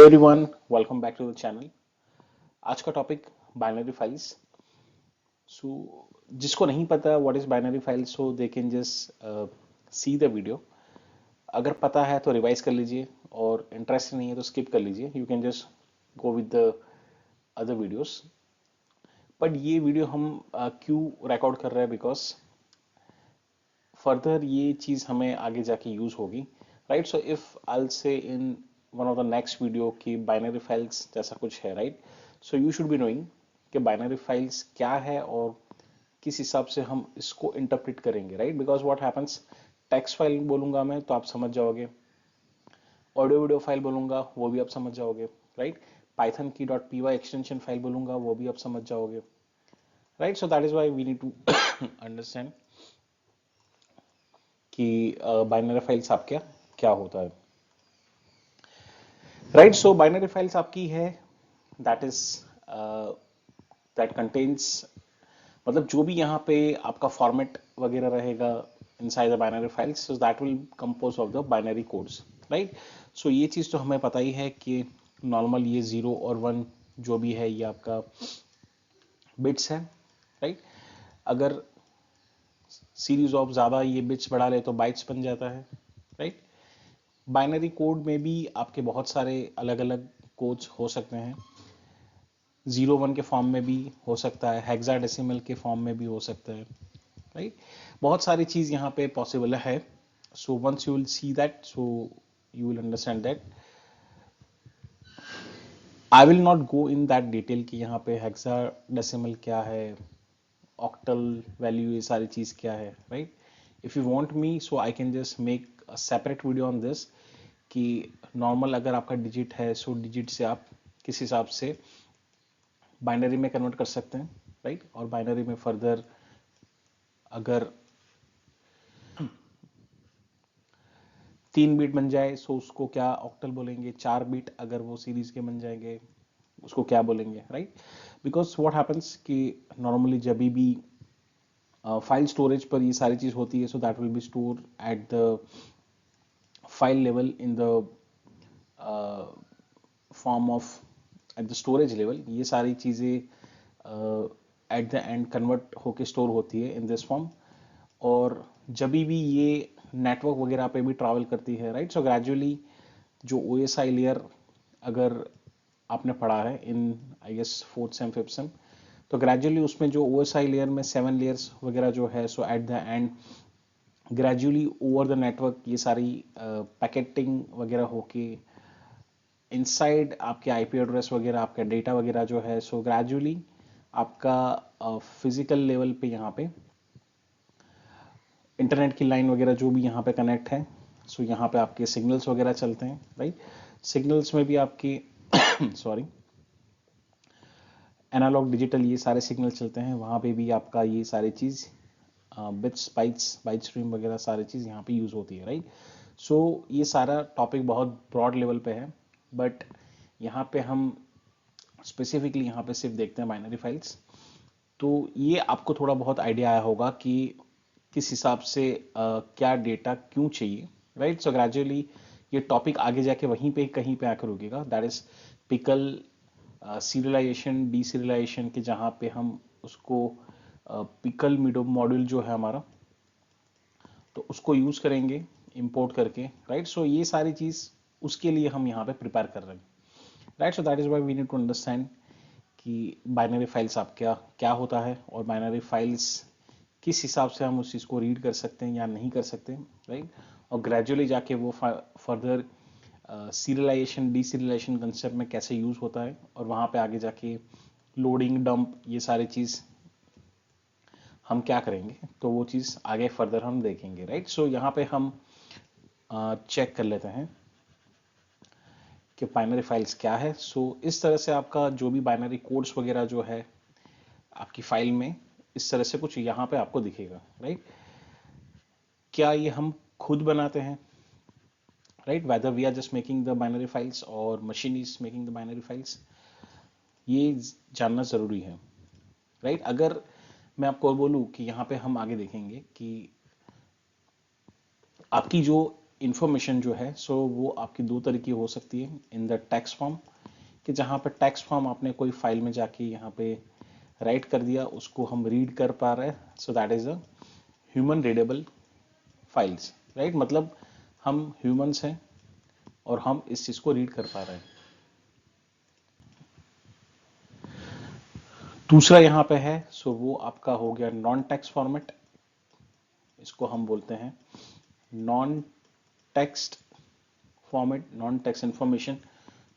Everyone, welcome back to the channel. आज का topic binary files. So जिसको नहीं पता what is binary file, so they can just see the video. अगर पता है तो रिवाइज कर लीजिए और इंटरेस्ट नहीं है तो स्किप कर लीजिए। You can just go with the other videos. But ये वीडियो हम क्यों रिकॉर्ड कर रहे हैं, बिकॉज फर्दर ये चीज हमें आगे जाके यूज होगी, राइट। सो इफ आई से in one of the next video की बाइनरी फाइल्स जैसा कुछ है, right. So you should be knowing कि बाइनरी फाइल्स क्या है और किस हिसाब से हम इसको इंटरप्रेट करेंगे, right. Because what happens, text file बोलूंगा मैं तो आप समझ जाओगे, ऑडियो वीडियो फाइल बोलूंगा वो भी आप समझ जाओगे, राइट। पाइथन की .py एक्सटेंशन फाइल बोलूंगा वो भी आप समझ जाओगे, right. So that is why we need to understand कि बाइनरी फाइल्स आप क्या क्या होता है, राइट। सो बाइनरी फाइल्स आपकी है दैट इज दैट कंटेन्स, मतलब जो भी यहाँ पे आपका फॉर्मेट वगैरह रहेगा inside the binary files, so that will compose of the binary codes, right. So ये चीज तो हमें पता ही है कि नॉर्मल ये 0 और 1 जो भी है ये आपका बिट्स है, राइट। अगर सीरीज ऑफ ज्यादा ये बिट्स बढ़ा ले तो बाइट्स बन जाता है, राइट। बाइनरी कोड में भी आपके बहुत सारे अलग अलग कोड्स हो सकते हैं। 0 1 के फॉर्म में भी हो सकता है, हेक्साडेसिमल के फॉर्म में भी हो सकता है, राइट। बहुत सारी चीज यहाँ पे पॉसिबल है। So once you will see that, so you will understand that. I will not go in that detail कि यहाँ पे हेक्साडेसिमल क्या है, ऑक्टल वैल्यू, ये सारी चीज क्या है, right. If you want me, so I can just make a separate video on this कि नॉर्मल अगर आपका डिजिट है, सो डिजिट से आप किस हिसाब से बाइनरी में कन्वर्ट कर सकते हैं, राइट। और बाइनरी में फर्दर अगर 3 बीट बन जाए सो उसको क्या ऑक्टल बोलेंगे, 4 बीट अगर वो सीरीज के बन जाएंगे उसको क्या बोलेंगे, राइट। बिकॉज व्हाट हैपेंस कि नॉर्मली जब भी फाइल स्टोरेज पर ये सारी चीज होती है, so that will be store at the file level in the form of at the storage level. ये सारी चीजें एट द एंड कन्वर्ट होके स्टोर होती है इन दिस फॉर्म। और जब भी ये नेटवर्क वगैरह पे भी ट्रैवल करती है, राइट। सो ग्रेजुअली जो OSI लेयर अगर आपने पढ़ा है in I guess fourth sem fifth sem, तो ग्रेजुअली उसमें जो OSI लेयर में 7 लेयर्स वगैरह जो है, so at the end gradually over the network ये सारी पैकेटिंग वगैरह होके इनसाइड आपके IP एड्रेस वगैरह, आपका डेटा वगैरह जो है, सो ग्रेजुअली आपका फिजिकल लेवल पे यहाँ पे इंटरनेट की लाइन वगैरह जो भी यहाँ पे कनेक्ट है, सो यहाँ पे आपके सिग्नल्स वगैरह चलते हैं, राइट। सिग्नल्स में भी आपके सॉरी एनालॉग डिजिटल ये सारे सिग्नल चलते हैं, वहाँ पे भी आपका ये सारी चीज बिट्स बाइट्स बाइट स्ट्रीम वगैरह सारी चीज यहाँ पे यूज होती है, राइट। सो ये सारा टॉपिक बहुत ब्रॉड लेवल पे है, बट यहाँ पे हम स्पेसिफिकली यहाँ पे सिर्फ देखते हैं बाइनरी फाइल्स। तो ये आपको थोड़ा बहुत आइडिया आया होगा कि किस हिसाब से क्या डेटा क्यों चाहिए, राइट। सो ग्रेजुअली ये टॉपिक आगे जाके वहीं पे कहीं पे आकर रुकेगा, दैट इज पिकल सीरियलाइजेशन डीसीरियलाइजेशन के, जहां पे हम उसको पिकल मिडो मॉड्यूल जो है हमारा, तो उसको यूज करेंगे इंपोर्ट करके, राइट। सो ये सारी चीज उसके लिए हम यहाँ पे प्रिपेयर कर रहे हैं, right. So that is why we need to understand कि बाइनरी फाइल्स आप क्या क्या होता है और बाइनरी फाइल्स किस हिसाब से हम उस चीज को रीड कर सकते हैं या नहीं कर सकते, राइट। और ग्रेजुअली जाके वो फर्दर सीरियलाइजेशन डीसीरियलाइजेशन कंसेप्ट में कैसे यूज होता है, और वहां पे आगे जाके लोडिंग डंप ये सारी चीज हम क्या करेंगे, तो वो चीज आगे फर्दर हम देखेंगे, राइट। सो यहाँ पे हम चेक कर लेते हैं कि बाइनरी फाइल्स क्या है। सो इस तरह से आपका जो भी बाइनरी कोड्स वगैरह जो है आपकी फाइल में, इस तरह से कुछ यहाँ पे आपको दिखेगा, राइट। क्या ये हम खुद बनाते हैं, right, whether we are just making the binary files और machine is making the binary files, ये जानना जरूरी है, राइट। अगर मैं आपको बोलूं कि यहाँ पे हम आगे देखेंगे कि आपकी जो इंफॉर्मेशन जो है सो वो आपकी दो तरीके हो सकती है इन द टेक्स्ट फॉर्म, कि जहाँ पे टेक्स्ट फॉर्म आपने कोई फाइल में जाके यहाँ पे राइट कर दिया, उसको हम रीड कर पा रहे हैं, सो that is a human readable files, right. मतलब हम ह्यूमंस हैं और हम इस चीज को रीड कर पा रहे हैं। दूसरा यहाँ पे है सो वो आपका हो गया नॉन टेक्स्ट फॉर्मेट, इसको हम बोलते हैं non text format, non text information.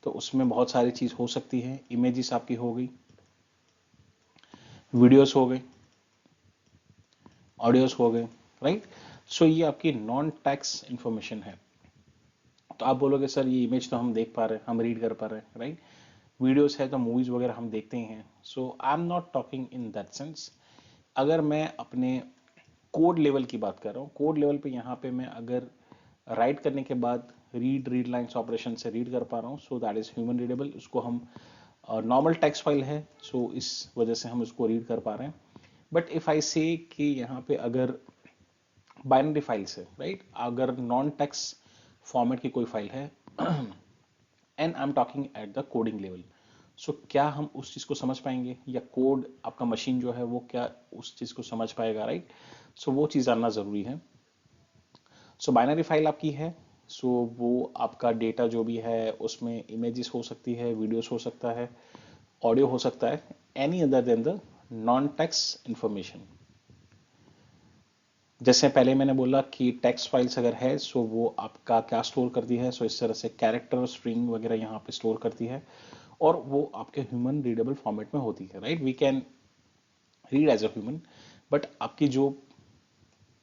तो उसमें बहुत सारी चीज हो सकती है, इमेजेस आपकी हो गई, वीडियोस हो गए, ऑडियोस हो गए, राइट। सो ये आपकी नॉन टेक्स्ट इंफॉर्मेशन है। तो आप बोलोगे सर ये इमेज तो हम देख पा रहे हैं, हम रीड कर पा रहे हैं, राइट। वीडियोस है तो मूवीज वगैरह हम देखते ही हैं। So I am not talking in that sense. अगर मैं अपने कोड लेवल की बात कर रहा हूँ, कोड लेवल पे यहाँ पे मैं अगर राइट करने के बाद रीड लाइंस ऑपरेशन से रीड कर पा रहा हूँ, सो दैट इज ह्यूमन रीडेबल। उसको हम नॉर्मल टेक्स्ट फाइल है, सो इस वजह से हम उसको रीड कर पा रहे हैं। बट इफ आई से कि यहाँ पे अगर बाइनरी फाइल्स है, राइट, अगर नॉन टेक्स्ट फॉर्मेट की कोई फाइल है and I am talking at the coding level, so क्या हम उस चीज को समझ पाएंगे, या कोड आपका मशीन जो है वो क्या उस चीज को समझ पाएगा, राइट। सो वो चीज जानना जरूरी है। सो बाइनरी फाइल आपकी है, सो वो आपका डेटा जो भी है उसमें इमेजेस हो सकती है, वीडियोस हो सकता है, ऑडियो हो सकता है, any other than the non text information. जैसे पहले मैंने बोला कि टेक्स्ट फाइल्स अगर है सो वो आपका क्या स्टोर करती है, सो इस तरह से कैरेक्टर स्ट्रिंग वगैरह यहाँ पे स्टोर करती है, और वो आपके ह्यूमन रीडेबल फॉर्मेट में होती है, right. We can read as a human. But आपकी जो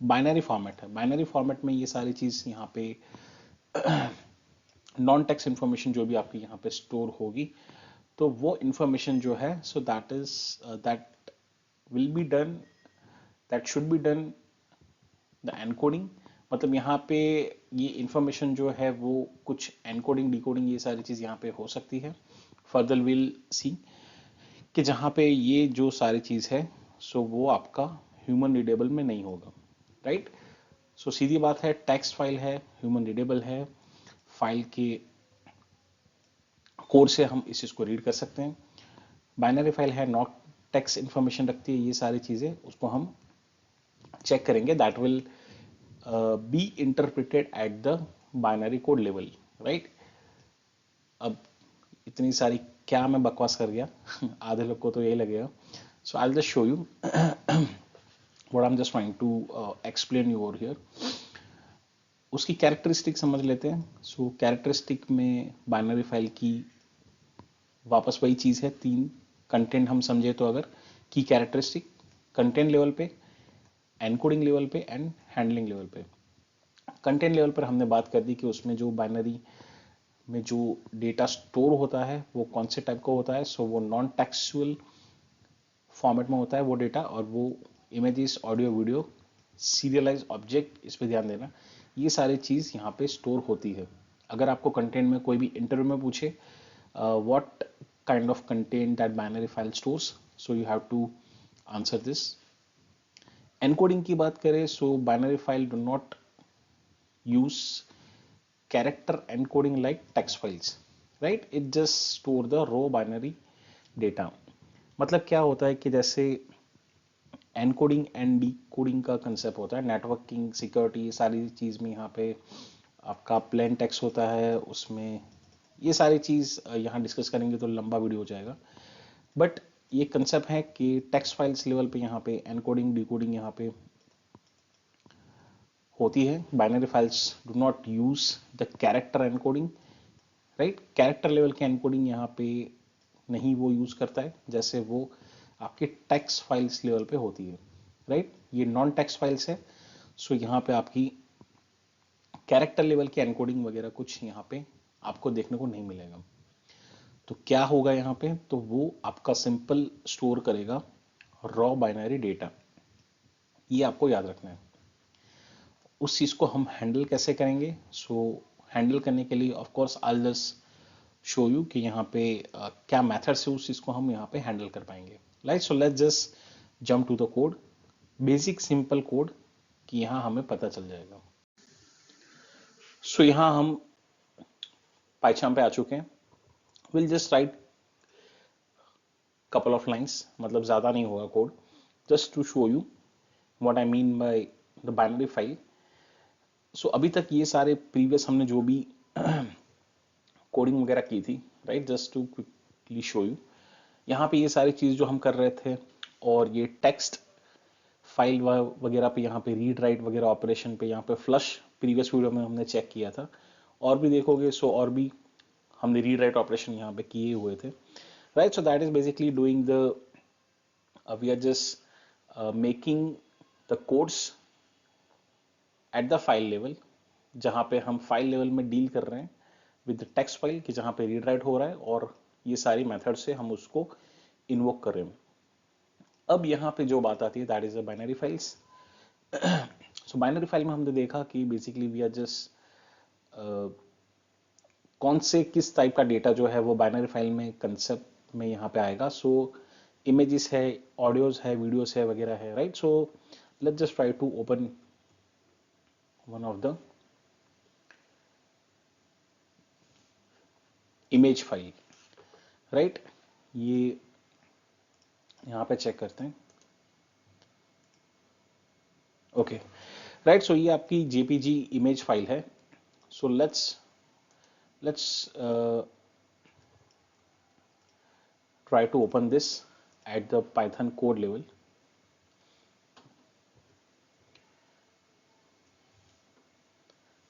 बाइनरी फॉर्मेट है, बाइनरी फॉर्मेट में ये सारी चीज यहाँ पे नॉन टेक्स्ट इंफॉर्मेशन जो भी आपकी यहाँ पे स्टोर होगी, तो वो इंफॉर्मेशन जो है so that will be done, that should be done the encoding. मतलब यहाँ पे ये इंफॉर्मेशन जो है वो कुछ एनकोडिंग डिकोडिंग ये सारी चीज यहाँ पे हो सकती है। फर्दर विल सी कि जहाँ पे ये जो सारी चीज है सो वो आपका ह्यूमन रीडेबल में नहीं होगा, राइट। सो सीधी बात है, टेक्स्ट फाइल है, ह्यूमन रीडेबल है, फाइल के कोड से हम इस चीज को रीड कर सकते हैं। बाइनरी फाइल है, नॉट टेक्स्ट इंफॉर्मेशन रखती है, ये सारी चीजें उसको हम चेक करेंगे, that will be interpreted at the binary code level, right. अब इतनी सारी क्या मैं बकवास कर गया आधे लोग को तो यही लगेगा। So I will just show you what I am just trying to explain you over here. उसकी कैरेक्टरिस्टिक समझ लेते हैं। सो कैरेक्टरिस्टिक में बाइनरी फाइल की वापस वही चीज है, तीन कंटेंट हम समझे तो, अगर की कैरेक्टरिस्टिक कंटेंट लेवल पे, एनकोडिंग लेवल पे एंड हैंडलिंग लेवल पे। कंटेंट लेवल पर हमने बात कर दी कि उसमें जो बाइनरी में जो डेटा स्टोर होता है वो कौन से टाइप का होता है। सो वो नॉन टेक्सुअल फॉर्मेट में होता है वो डेटा, और वो images, audio, video, serialised object, इस पे ध्यान देना, ये सारी चीज यहाँ पे स्टोर होती है। अगर आपको कंटेंट में कोई भी इंटरव्यू में पूछे what kind of content that binary file stores, so you have to answer this. Encoding की बात करें, so binary file do not use character encoding like text files, right, it just store the raw binary data। मतलब क्या होता है कि जैसे encoding and decoding का कंसेप्ट होता है, नेटवर्किंग, सिक्योरिटी, सारी चीज में यहाँ पे आपका प्लेन टेक्स्ट होता है, उसमें ये सारी चीज यहाँ डिस्कस करेंगे तो लंबा वीडियो हो जाएगा। बट ये कंसेप्ट है कि टेक्स्ट फाइल्स लेवल पे यहाँ पे एनकोडिंग डिकोडिंग यहाँ पे होती है। Binary files do not use the character encoding, right. Character level के एनकोडिंग यहाँ पे नहीं वो यूज करता है, जैसे वो आपके टेक्स्ट फाइल्स लेवल पे होती है, राइट। ये नॉन टेक्स्ट फाइल्स है, सो यहाँ पे आपकी कैरेक्टर लेवल की एनकोडिंग वगैरह कुछ यहाँ पे आपको देखने को नहीं मिलेगा। तो क्या होगा यहाँ पे, तो वो आपका सिंपल स्टोर करेगा रॉ बाइनरी डेटा, ये आपको याद रखना है। उस चीज को हम हैंडल कैसे करेंगे, सो हैंडल करने के लिए of course I just show you कि यहाँ पे क्या मेथड से उस चीज को हम यहाँ पे हैंडल कर पाएंगे, right. So let's just jump to the code, basic simple code, कि यहाँ हमें पता चल जाएगा। सो यहाँ हम पाइचाम पे आ चुके हैं. Will just write couple of lines, मतलब ज्यादा नहीं होगा code, just to show you what I mean by the binary file. So अभी तक ये सारे प्रीवियस हमने जो भी कोडिंग वगैरह की थी, right, just to quickly show you, यहाँ पे ये सारी चीज जो हम कर रहे थे, और ये टेक्स्ट फाइल वगैरह पे, यहाँ पे रीड राइट वगैरह ऑपरेशन पे, यहाँ पे फ्लश प्रीवियस वीडियो में हमने चेक किया था, और भी देखोगे सो और भी हमने रीड राइट ऑपरेशन यहाँ पे किए हुए थे, right. So that is basically doing the, we are just making the codes at the file level, जहाँ पे हम फाइल लेवल में डील कर रहे हैं विद टेक्स्ट फाइल, कि जहाँ पे रीड राइट हो रहा है, और ये सारी मेथड से हम उसको इन्वोक कर रहे हैं. अब यहाँ पे जो बात आती है that is a binary files. So binary file में हमने देखा कि बेसिकली वी आर जस्ट कौन से किस टाइप का डेटा जो है वो बाइनरी फाइल में कंसेप्ट में यहाँ पे आएगा. सो इमेजेस है, ऑडियोज है, वीडियोस है वगैरह है, right. So let's just try to open one of the image file, right. ये यहाँ पे चेक करते हैं. Okay, right. सो ये आपकी जेपीजी इमेज फाइल है. So let's try to open this at the Python code level.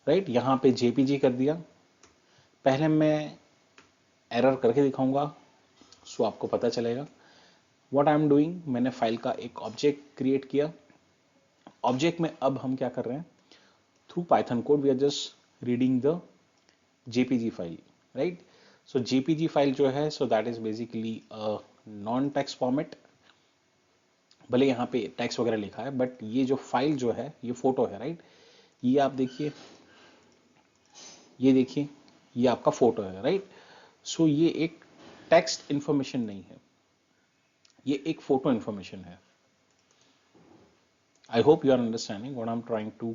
Right, यहाँ पे जेपीजी कर दिया. पहले मैं एरर करके दिखाऊंगा, सो आपको पता चलेगा व्हाट आई एम डूइंग. मैंने फाइल का एक ऑब्जेक्ट क्रिएट किया. ऑब्जेक्ट में अब हम क्या कर रहे हैं, through Python code we are just reading the JPG file, right. So JPG file जो है, so that is basically non text format. भले यहाँ पे टेक्स्ट वगैरह लिखा है, बट ये जो फाइल जो है ये फोटो है, राइट. ये आप देखिए, ये देखिए, ये आपका फोटो है, राइट. सो ये एक टेक्स्ट इंफॉर्मेशन नहीं है, ये एक फोटो इंफॉर्मेशन है. I hope you are understanding what I am trying to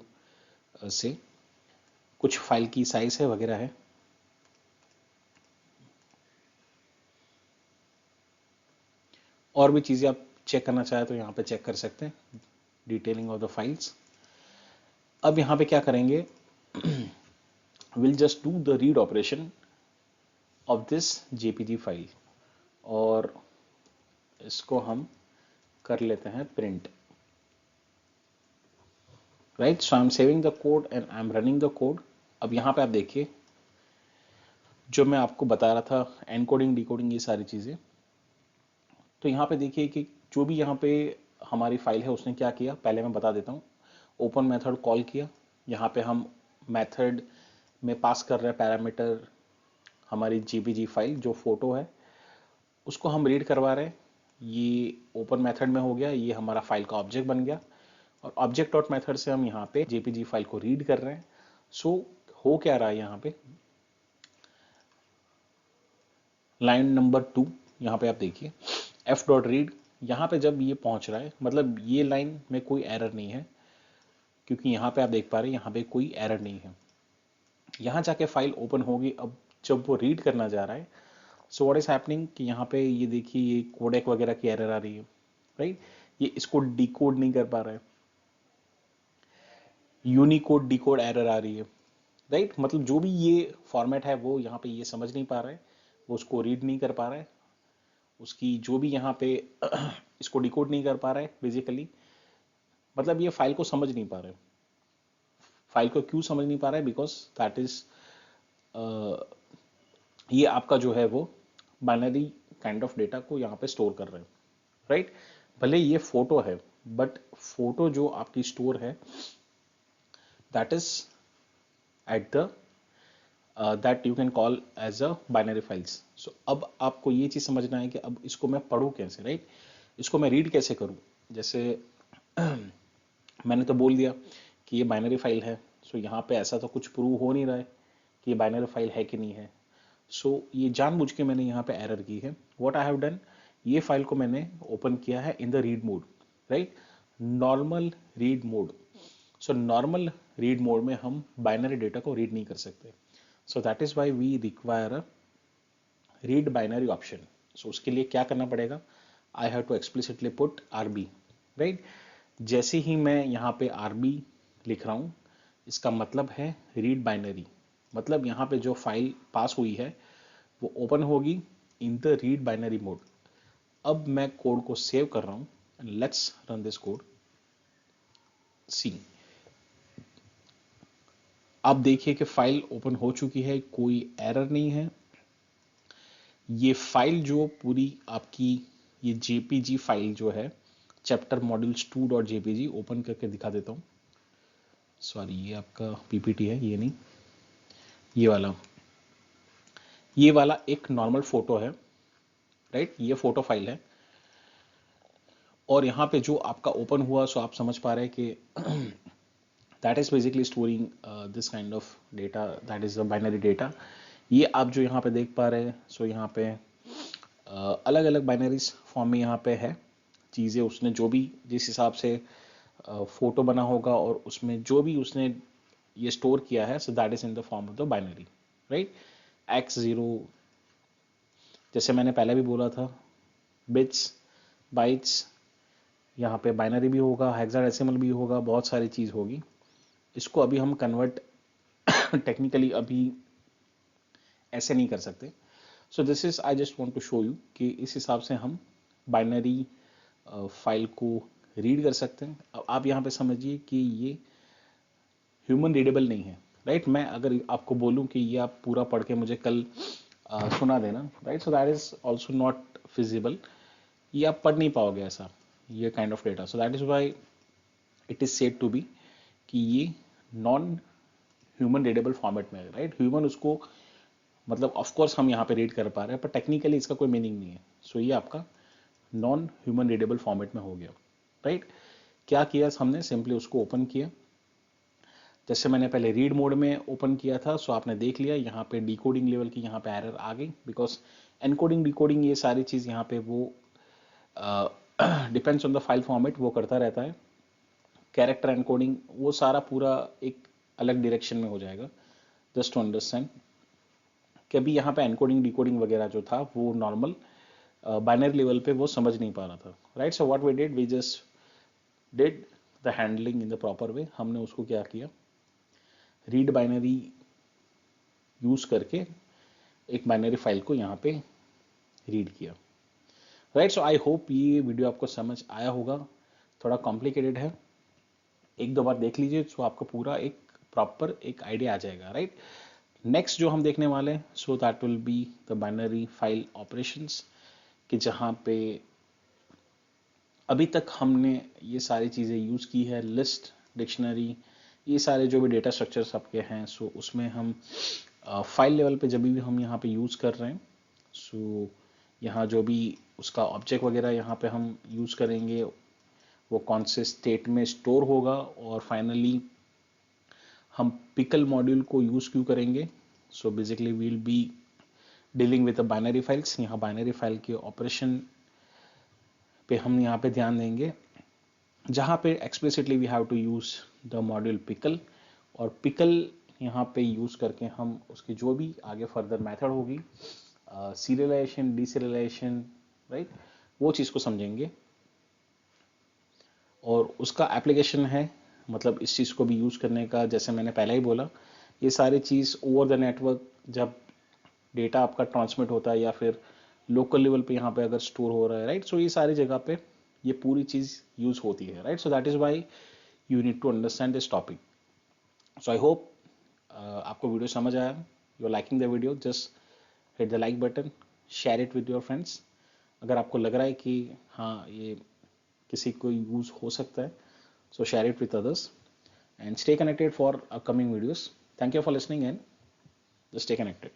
say. कुछ फाइल की साइज है वगैरह है. और भी चीजें आप चेक करना चाहे तो यहाँ पे चेक कर सकते हैं, डिटेलिंग ऑफ द फाइल्स. अब यहाँ पे क्या करेंगे, will just do the read operation of this JPG file, और इसको हम कर लेते हैं print, right. So I am saving the code and I am running the code. अब यहाँ पे आप देखिए, जो मैं आपको बता रहा था, एनकोडिंग डिकोडिंग ये सारी चीजें, तो यहाँ पे देखिए कि जो भी यहाँ पे हमारी फाइल है उसने क्या किया, पहले मैं बता देता हूँ. ओपन मेथड कॉल किया, यहाँ पे हम मेथड में पास कर रहे हैं पैरामीटर हमारी जेपीजी फाइल जो फोटो है, उसको हम रीड करवा रहे हैं. ये ओपन मेथड में हो गया, ये हमारा फाइल का ऑब्जेक्ट बन गया, और ऑब्जेक्ट डॉट मेथड से हम यहाँ पे जेपीजी फाइल को रीड कर रहे हैं. सो हो क्या रहा है यहाँ पे, लाइन नंबर 2 यहाँ पे आप देखिए, एफ डॉट रीड. यहाँ पे जब ये पहुंच रहा है, मतलब ये लाइन में कोई एरर नहीं है, क्योंकि यहाँ पे आप देख पा रहे हैं यहाँ पे कोई एरर नहीं है. यहाँ जाके फाइल ओपन होगी. अब जब वो रीड करना जा रहा है, सो व्हाट इज हैपनिंग कि यहाँ पे ये देखिए, ये कोडेक वगैरह की एरर आ रही है, राइट. ये इसको डिकोड नहीं कर पा रहा है, यूनिकोड डिकोड एरर आ रही है, राइट. मतलब जो भी ये फॉर्मेट है वो यहाँ पे ये समझ नहीं पा रहा है, वो उसको रीड नहीं कर पा रहा है, उसकी जो भी यहाँ पे इसको डिकोड नहीं कर पा रहा है बेसिकली. मतलब ये फाइल को समझ नहीं पा रहा है. फाइल को क्यों समझ नहीं पा रहा है, बिकॉज दैट इज, ये आपका जो है वो बाइनरी काइंड ऑफ डेटा को यहाँ पे स्टोर कर रहे हैं, राइट. भले ये फोटो है, बट फोटो जो आपकी स्टोर है that is at the that you can call as a binary files. So अब आपको ये चीज समझना है कि अब इसको मैं पढ़ूँ कैसे, राइट. इसको मैं रीड कैसे करूँ. जैसे मैंने तो बोल दिया कि ये बाइनरी फाइल है, सो यहाँ पे ऐसा तो कुछ प्रूव हो नहीं रहा है कि ये बाइनरी फाइल है कि नहीं है. सो ये जानबूझ के मैंने यहाँ पे एरर की है. व्हाट आई हैव डन, ये फाइल को मैंने ओपन किया है in the read mode, right, normal read mode. So normal read mode में हम बाइनरी डेटा को रीड नहीं कर सकते. So that is why we require a read binary option. So उसके लिए क्या करना पड़ेगा, I have to explicitly put RB, right. जैसे ही मैं यहाँ पे आरबी लिख रहा हूँ, इसका मतलब है रीड बाइनरी. मतलब यहाँ पे जो फाइल पास हुई है वो ओपन होगी in the read binary mode. अब मैं कोड को सेव कर रहा हूँ. Let's run this code. See, आप देखिए कि फाइल ओपन हो चुकी है, कोई एरर नहीं है. ये फाइल जो पूरी आपकी ये जेपीजी फाइल जो है, चैप्टर मॉड्यूल्स 2.jpg, ओपन करके दिखा देता हूँ. सॉरी, ये आपका पीपीटी है, ये नहीं, ये वाला एक नॉर्मल फोटो है, राइट. ये फोटो फाइल है और यहाँ पे जो आपका ओपन हुआ, सो आप समझ पा रहे हैं कि that is basically storing this kind of data, that is the binary data. ये आप जो यहाँ पे देख पा रहे हैं, सो यहाँ पे अलग अलग बाइनरीज फॉर्म में यहाँ पे है चीज़ें. उसने जो भी जिस हिसाब से फोटो बना होगा और उसमें जो भी उसने ये स्टोर किया है, so that is in the form of the binary, right. x0, जैसे मैंने पहले भी बोला था, बिट्स, बाइट्स, यहाँ पे बाइनरी भी होगा, हेक्साडेसिमल भी होगा, बहुत सारी चीज़ होगी. इसको अभी हम कन्वर्ट टेक्निकली अभी ऐसे नहीं कर सकते. So this is, I just want to show you कि इस हिसाब से हम बाइनरी फाइल को रीड कर सकते हैं. अब आप यहाँ पे समझिए कि ये ह्यूमन रीडेबल नहीं है, राइट. मैं अगर आपको बोलूँ कि ये आप पूरा पढ़ के मुझे कल सुना देना, right, so that is also not feasible. ये आप पढ़ नहीं पाओगे ऐसा, ये kind of data. So that is why it is said to be कि ये नॉन ह्यूमन रीडेबल फॉर्मेट में है, राइट. ह्यूमन उसको मतलब ऑफ कोर्स हम यहाँ पे रीड कर पा रहे हैं, पर टेक्निकली इसका कोई मीनिंग नहीं है. सो ये आपका नॉन ह्यूमन रीडेबल फॉर्मेट में हो गया, राइट. क्या किया हमने, सिंपली उसको ओपन किया. जैसे मैंने पहले रीड मोड में ओपन किया था, सो आपने देख लिया यहाँ पे डिकोडिंग लेवल की यहाँ पे एरर आ गई, बिकॉज एनकोडिंग डिकोडिंग ये सारी चीज़ यहाँ पे वो depends on the file format, वो करता रहता है. कैरेक्टर एनकोडिंग वो सारा पूरा एक अलग डायरेक्शन में हो जाएगा. जस्ट टू अंडरस्टैंड कि अभी यहाँ पे एनकोडिंग डिकोडिंग वगैरह जो था वो नॉर्मल बाइनरी लेवल पे वो समझ नहीं पा रहा था, right. So what we did, we just did the handling in the proper way. हमने उसको क्या किया, रीड बाइनरी यूज करके एक बाइनरी फाइल को यहाँ पे रीड किया, राइट. सो आई होप ये वीडियो आपको समझ आया होगा. थोड़ा कॉम्प्लिकेटेड है, एक दो बार देख लीजिए तो आपको पूरा एक प्रॉपर एक आइडिया आ जाएगा, राइट. नेक्स्ट जो हम देखने वाले हैं, सो that will be the binary file operations, कि जहाँ पे अभी तक हमने ये सारी चीज़ें यूज़ की है, लिस्ट, डिक्शनरी, ये सारे जो भी डेटा स्ट्रक्चर्स आपके हैं, सो उसमें हम फाइल लेवल पे जब भी हम यहाँ पे यूज़ कर रहे हैं, सो यहाँ जो भी उसका ऑब्जेक्ट वगैरह यहाँ पे हम यूज़ करेंगे वो कौन से स्टेट में स्टोर होगा, और फाइनली हम पिकल मॉड्यूल को यूज़ क्यों करेंगे. So basically we'll be dealing with the binary files. यहाँ बाइनरी फाइल के ऑपरेशन पे हम यहाँ पे ध्यान देंगे, जहाँ पे explicitly we have to use the module pickle, और पिकल यहाँ पे यूज़ करके हम उसकी जो भी आगे फर्दर मेथड होगी, सीरियलाइजेशन, डीसीरियलाइजेशन, राइट, वो चीज़ को समझेंगे. और उसका एप्लीकेशन है, मतलब इस चीज़ को भी यूज़ करने का, जैसे मैंने पहले ही बोला, ये सारी चीज़ ओवर द नेटवर्क जब डेटा आपका ट्रांसमिट होता है या फिर लोकल लेवल पे यहाँ पे अगर स्टोर हो रहा है, राइट. सो ये सारी जगह पे ये पूरी चीज़ यूज़ होती है, right. So that is why you need to understand this topic. So I hope आपको वीडियो समझ आया. You are liking the video, just hit the like button, share it with your friends. अगर आपको लग रहा है कि हाँ ये किसी को यूज़ हो सकता है, so share it with others and stay connected for upcoming videos. Thank you for listening and just stay connected.